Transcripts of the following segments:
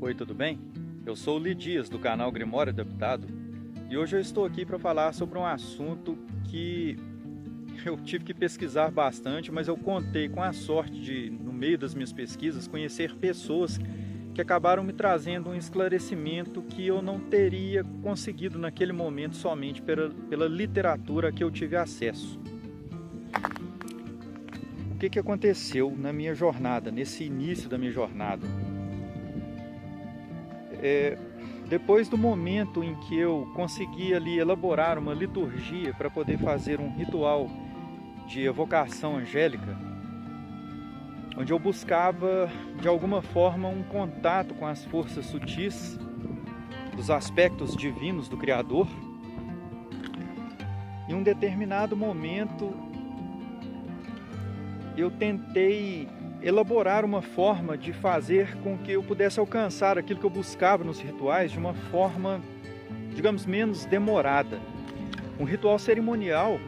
Oi, tudo bem? Eu sou o Li Dias, do canal Grimório Adaptado, e hoje eu estou aqui para falar sobre um assunto que eu tive que pesquisar bastante, mas eu contei com a sorte de, no meio das minhas pesquisas, conhecer pessoas que acabaram me trazendo um esclarecimento que eu não teria conseguido naquele momento somente pela literatura a que eu tive acesso. O que aconteceu na minha jornada, nesse início da minha jornada? Depois do momento em que eu consegui ali elaborar uma liturgia para poder fazer um ritual de evocação angélica, onde eu buscava de alguma forma um contato com as forças sutis dos aspectos divinos do Criador, em um determinado momento eu tentei elaborar uma forma de fazer com que eu pudesse alcançar aquilo que eu buscava nos rituais de uma forma, digamos, menos demorada. Um ritual cerimonial,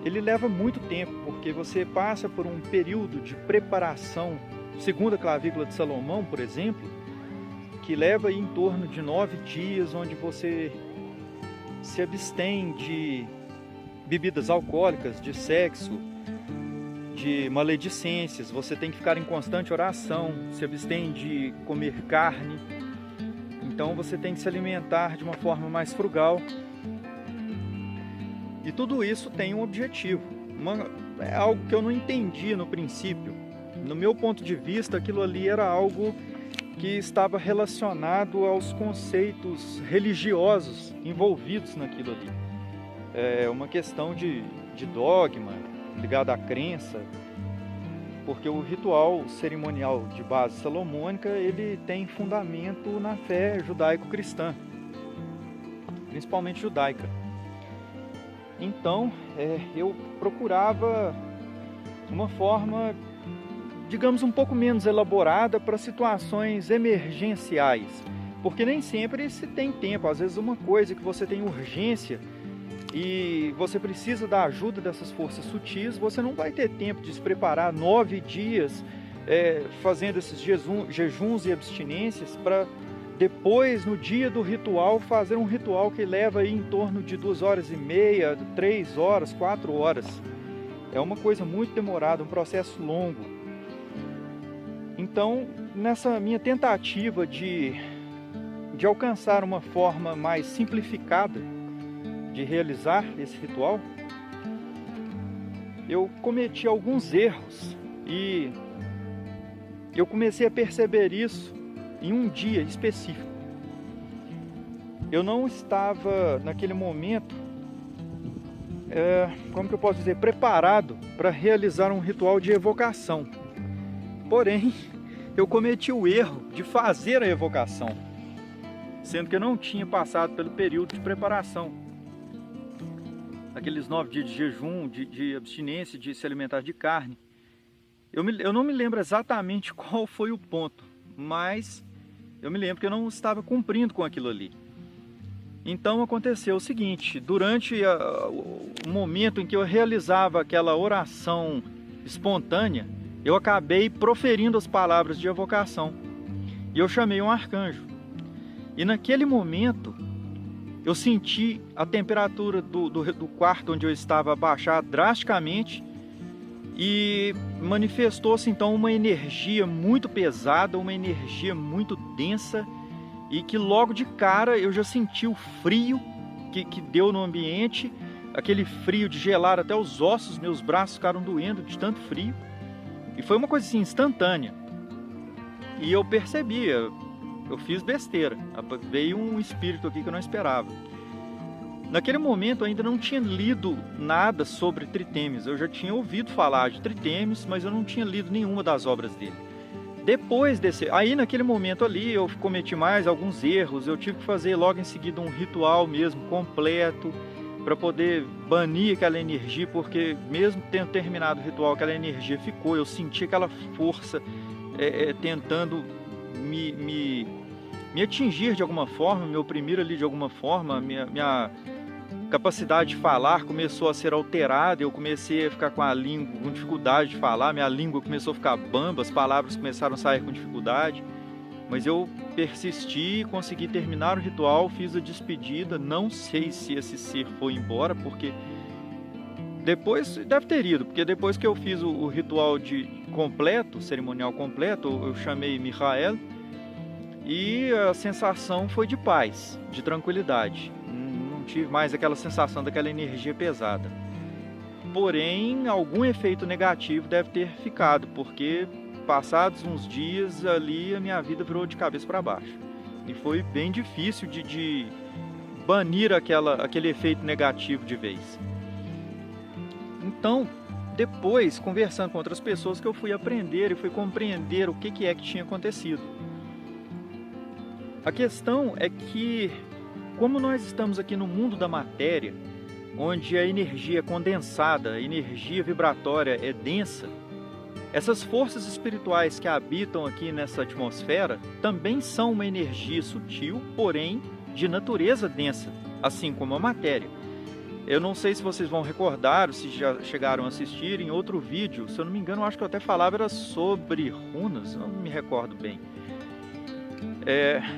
ele leva muito tempo, porque você passa por um período de preparação, segundo a clavícula de Salomão, por exemplo, que leva em torno de 9 dias, onde você se abstém de bebidas alcoólicas, de sexo, de maledicências, você tem que ficar em constante oração, se abstém de comer carne, então você tem que se alimentar de uma forma mais frugal. E tudo isso tem um objetivo, é algo que eu não entendi no princípio. No meu ponto de vista, aquilo ali era algo que estava relacionado aos conceitos religiosos envolvidos naquilo ali. É uma questão de dogma, ligado à crença, porque o ritual cerimonial de base salomônica ele tem fundamento na fé judaico-cristã, principalmente judaica. Então, eu procurava uma forma, digamos, um pouco menos elaborada para situações emergenciais, porque nem sempre se tem tempo. Às vezes uma coisa que você tem urgência e você precisa da ajuda dessas forças sutis, você não vai ter tempo de se preparar 9 dias fazendo esses jejuns e abstinências para depois, no dia do ritual, fazer um ritual que leva aí em torno de 2 horas e meia, 3 horas, 4 horas. É uma coisa muito demorada, um processo longo. Então, nessa minha tentativa de alcançar uma forma mais simplificada de realizar esse ritual, eu cometi alguns erros e eu comecei a perceber isso em um dia específico. Eu não estava naquele momento, como que eu posso dizer, preparado para realizar um ritual de evocação. Porém, eu cometi o erro de fazer a evocação, sendo que eu não tinha passado pelo período de preparação. Aqueles 9 dias de jejum, de abstinência, de se alimentar de carne. Eu não me lembro exatamente qual foi o ponto, mas eu me lembro que eu não estava cumprindo com aquilo ali. Então aconteceu o seguinte: durante o momento em que eu realizava aquela oração espontânea, eu acabei proferindo as palavras de evocação. E eu chamei um arcanjo. E naquele momento, eu senti a temperatura do quarto onde eu estava baixar drasticamente e manifestou-se então uma energia muito pesada, uma energia muito densa, e que logo de cara eu já senti o frio que deu no ambiente, aquele frio de gelar até os ossos, meus braços ficaram doendo de tanto frio, e foi uma coisa assim instantânea. E eu percebi, eu fiz besteira, veio um espírito aqui que eu não esperava. Naquele momento eu ainda não tinha lido nada sobre Tritemis. Eu já tinha ouvido falar de Tritemis, mas eu não tinha lido nenhuma das obras dele. Depois aí naquele momento ali eu cometi mais alguns erros. Eu tive que fazer logo em seguida um ritual mesmo completo para poder banir aquela energia, porque mesmo tendo terminado o ritual, aquela energia ficou. Eu senti aquela força tentando me atingir de alguma forma, me oprimir ali de alguma forma. Minha capacidade de falar começou a ser alterada, eu comecei a ficar com a língua, com dificuldade de falar, minha língua começou a ficar bamba, as palavras começaram a sair com dificuldade. Mas eu persisti, consegui terminar o ritual, fiz a despedida. Não sei se esse ser foi embora, porque depois deve ter ido, porque depois que eu fiz o ritual completo, cerimonial completo, eu chamei Michael e a sensação foi de paz, de tranquilidade. Não tive mais aquela sensação daquela energia pesada. Porém, algum efeito negativo deve ter ficado, porque passados uns dias ali a minha vida virou de cabeça para baixo. E foi bem difícil de banir aquele efeito negativo de vez. Então, depois, conversando com outras pessoas, que eu fui aprender e fui compreender o que é que tinha acontecido. A questão é que, como nós estamos aqui no mundo da matéria, onde a energia é condensada, a energia vibratória é densa, essas forças espirituais que habitam aqui nessa atmosfera também são uma energia sutil, porém de natureza densa, assim como a matéria. Eu não sei se vocês vão recordar, ou se já chegaram a assistir em outro vídeo, se eu não me engano, eu acho que eu até falava era sobre runas, não me recordo bem.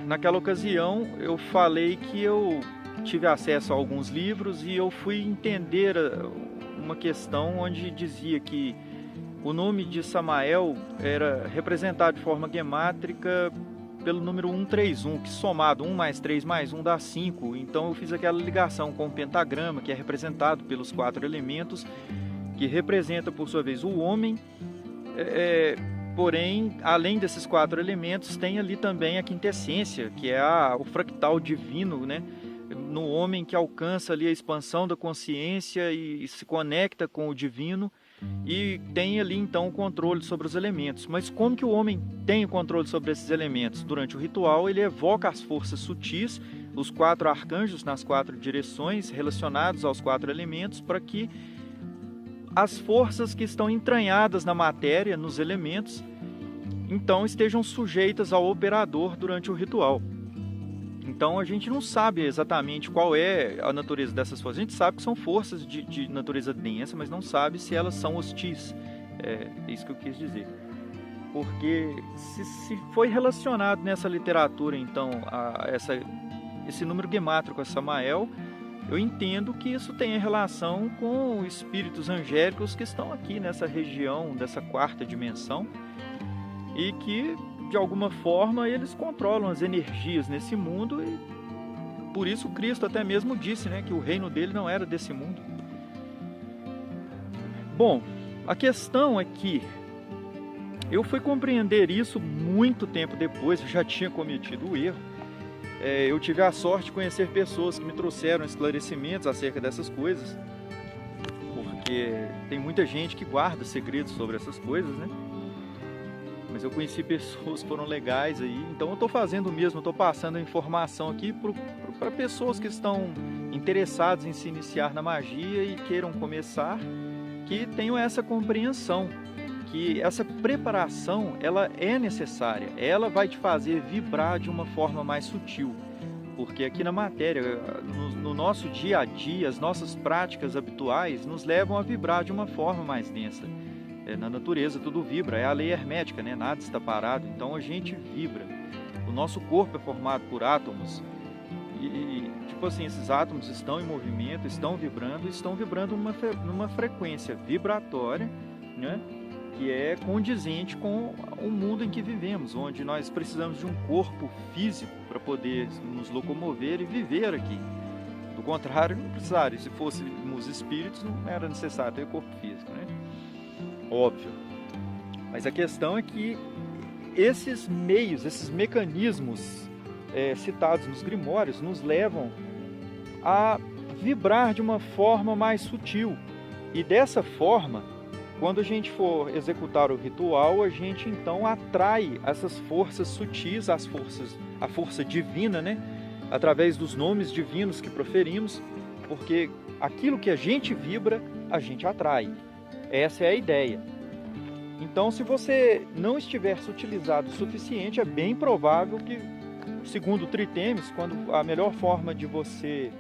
Naquela ocasião eu falei que eu tive acesso a alguns livros e eu fui entender uma questão onde dizia que o nome de Samael era representado de forma gemátrica pelo número 131, que somado 1 mais 3 mais 1 dá 5. Então eu fiz aquela ligação com o pentagrama, que é representado pelos 4 elementos, que representa por sua vez o homem. Porém, além desses 4 elementos, tem ali também a quintessência, que é o fractal divino, né? No homem que alcança ali a expansão da consciência e se conecta com o divino, e tem ali então o controle sobre os elementos. Mas como que o homem tem o controle sobre esses elementos? Durante o ritual ele evoca as forças sutis, os 4 arcanjos nas 4 direções relacionados aos 4 elementos, para que as forças que estão entranhadas na matéria, nos elementos, então estejam sujeitas ao operador durante o ritual. Então a gente não sabe exatamente qual é a natureza dessas forças. A gente sabe que são forças de natureza densa, mas não sabe se elas são hostis. É isso que eu quis dizer. Porque se foi relacionado nessa literatura, então, esse número gemátrico a Samael, eu entendo que isso tem relação com espíritos angélicos que estão aqui nessa região, dessa 4ª dimensão, e que de alguma forma eles controlam as energias nesse mundo, e por isso Cristo até mesmo disse, né, que o reino dele não era desse mundo. Bom, a questão é que eu fui compreender isso muito tempo depois, eu já tinha cometido o erro. Eu tive a sorte de conhecer pessoas que me trouxeram esclarecimentos acerca dessas coisas, porque tem muita gente que guarda segredos sobre essas coisas, né? Mas eu conheci pessoas que foram legais aí, então eu estou fazendo o mesmo, estou passando a informação aqui para pessoas que estão interessadas em se iniciar na magia e queiram começar, que tenham essa compreensão, que essa preparação ela é necessária, ela vai te fazer vibrar de uma forma mais sutil, porque aqui na matéria, no nosso dia a dia, as nossas práticas habituais nos levam a vibrar de uma forma mais densa. Na natureza tudo vibra, é a lei hermética, né? Nada está parado, então a gente vibra. O nosso corpo é formado por átomos e tipo assim, esses átomos estão em movimento, estão vibrando numa frequência vibratória, né? Que é condizente com o mundo em que vivemos, onde nós precisamos de um corpo físico para poder nos locomover e viver aqui. Do contrário, não precisaria. Se fôssemos espíritos, não era necessário ter corpo físico, né? Óbvio. Mas a questão é que esses meios, esses mecanismos citados nos grimórios nos levam a vibrar de uma forma mais sutil. E dessa forma, quando a gente for executar o ritual, a gente então atrai essas forças sutis, a força divina, né? Através dos nomes divinos que proferimos, porque aquilo que a gente vibra, a gente atrai. Essa é a ideia. Então, se você não estiver sutilizado o suficiente, é bem provável que, segundo Tritemis, quando a melhor forma de você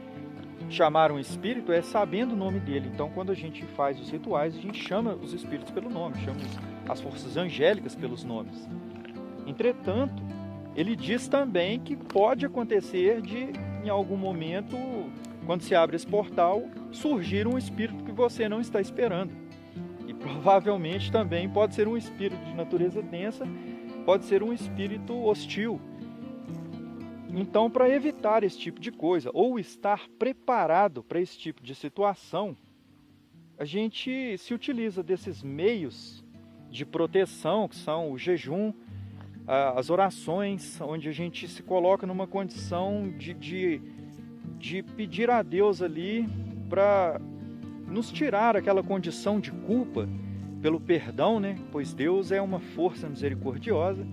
chamar um espírito é sabendo o nome dele. Então, quando a gente faz os rituais, a gente chama os espíritos pelo nome, chama as forças angélicas pelos nomes. Entretanto, ele diz também que pode acontecer de, em algum momento, quando se abre esse portal, surgir um espírito que você não está esperando. E provavelmente também pode ser um espírito de natureza densa, pode ser um espírito hostil. Então, para evitar esse tipo de coisa, ou estar preparado para esse tipo de situação, a gente se utiliza desses meios de proteção, que são o jejum, as orações, onde a gente se coloca numa condição de pedir a Deus ali para nos tirar aquela condição de culpa pelo perdão, né? Pois Deus é uma força misericordiosa,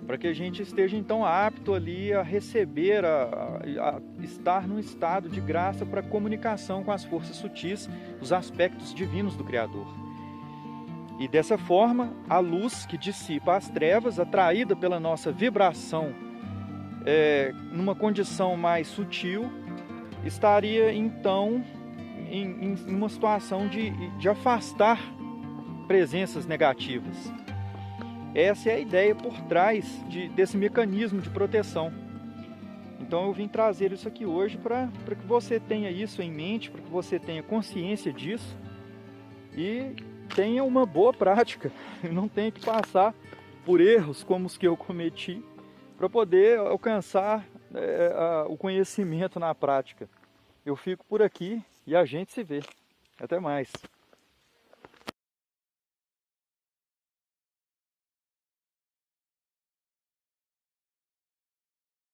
para que a gente esteja então apto ali a receber, a estar num estado de graça para comunicação com as forças sutis, os aspectos divinos do Criador. E dessa forma, a luz que dissipa as trevas, atraída pela nossa vibração numa condição mais sutil, estaria então em uma situação de afastar presenças negativas. Essa é a ideia por trás desse mecanismo de proteção. Então eu vim trazer isso aqui hoje para que você tenha isso em mente, para que você tenha consciência disso e tenha uma boa prática, não tenha que passar por erros como os que eu cometi para poder alcançar o conhecimento na prática. Eu fico por aqui e a gente se vê. Até mais.